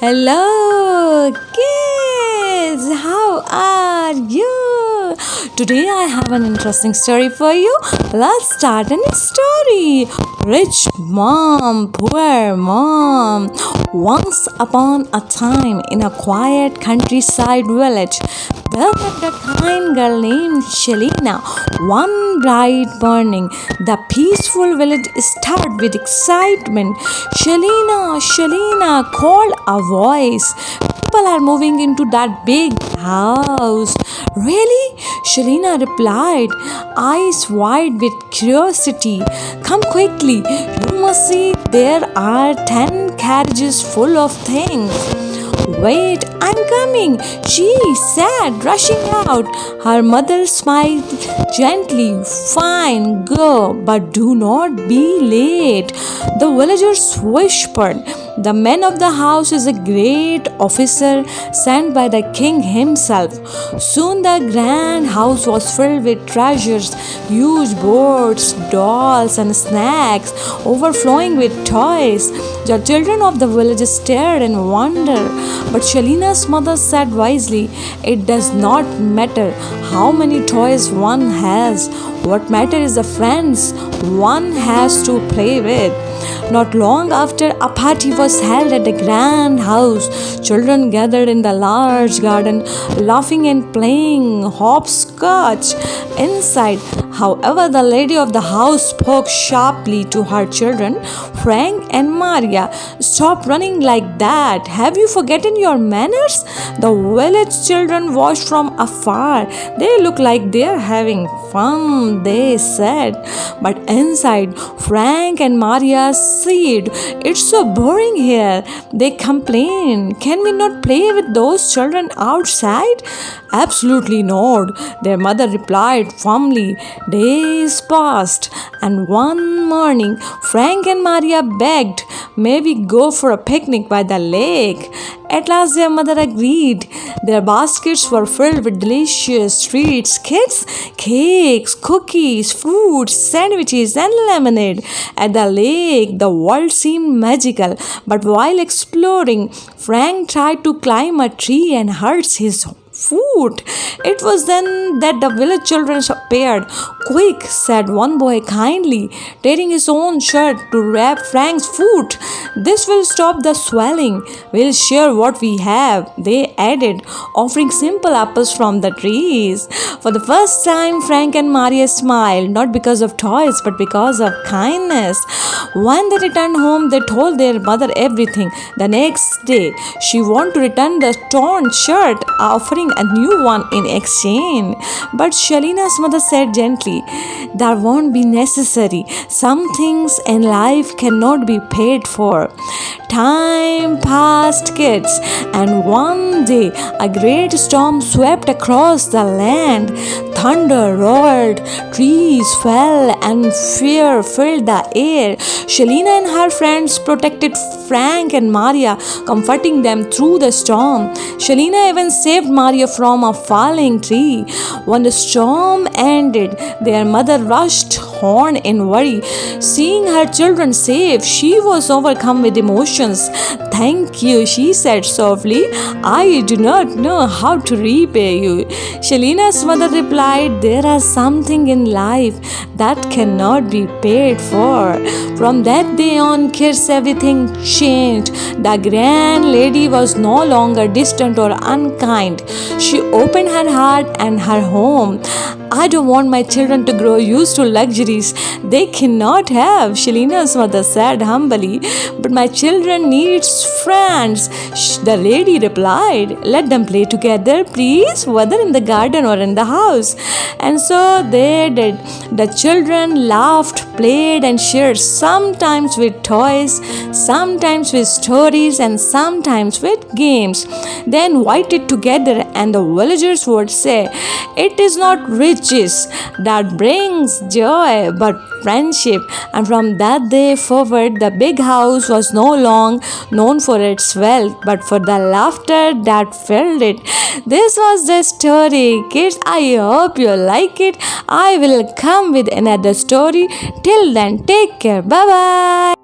Hello, kids. How are you? Today I have an interesting story for you. Let's start a new story. Rich mom, poor mom. Once upon a time, in a quiet countryside village, there lived a kind girl named Shelina. One bright morning, the peaceful village stirred with excitement. Shelina, Shelina, called a voice. People are moving into that big house. Really? Shelina replied, eyes wide with curiosity. Come quickly. You must see there are 10 carriages full of things. Wait, I'm coming, she said, rushing out. Her mother smiled gently. Fine, go, but do not be late. The villagers whispered. The man of the house is a great officer sent by the king himself. Soon the grand house was filled with treasures, huge boards, dolls, and snacks, overflowing with toys. The children of the village stared in wonder. But Shelina's mother said wisely, it does not matter how many toys one has. What matters is the friends one has to play with. Not long after, a party was held at the grand house. Children gathered in the large garden, laughing and playing hopscotch. Inside, however, the lady of the house spoke sharply to her children. Frank and Maria, stop running like that. Have you forgotten your manners? The village children watched from afar. They look like they're having fun, they said. But inside, Frank and Maria said, it's so boring here. They complained. Can we not play with those children outside? Absolutely not, their mother replied firmly. Days passed, and one morning, Frank and Maria begged, may we go for a picnic by the lake? At last, their mother agreed. Their baskets were filled with delicious treats, kids, cakes, cookies, fruits, sandwiches, and lemonade. At the lake, the world seemed magical, but while exploring, Frank tried to climb a tree and hurt his foot. It was then that the village children appeared. Quick, said one boy kindly, tearing his own shirt to wrap Frank's foot. This will stop the swelling. We'll share what we have, they added, offering simple apples from the trees. For the first time, Frank and Maria smiled, not because of toys, but because of kindness. When they returned home, they told their mother everything. The next day, she wanted to return the torn shirt, offering a new one in exchange. But Shelina's mother said gently, that won't be necessary. Some things in life cannot be paid for. Time passed, kids, and one day a great storm swept across the land. Thunder roared, trees fell, and fear filled the air. Shelina and her friends protected Frank and Maria, comforting them through the storm. Shelina even saved Maria from a falling tree. When the storm ended, their mother rushed home in worry. Seeing her children safe, she was overcome with emotions. Thank you, she said softly. I do not know how to repay you. Shelina's mother replied, there are something in life that cannot be paid for. From that day on, kids, everything changed. The grand lady was no longer distant or unkind. She opened her heart and her home. I don't want my children to grow used to luxuries they cannot have, Shelina's mother said humbly. But my children need friends, the lady replied. Let them play together, please, whether in the garden or in the house. And so they did. The children laughed, played, and shared, sometimes with toys, sometimes with stories, and sometimes with games. They invited together, and the villagers would say, it is not riches that brings joy, but friendship. And from that day forward, the big house was no longer known for its wealth, but for the laughter that filled it. This was the story, kids. I hope you like it. I will come with another story. Till then, take care. Bye bye.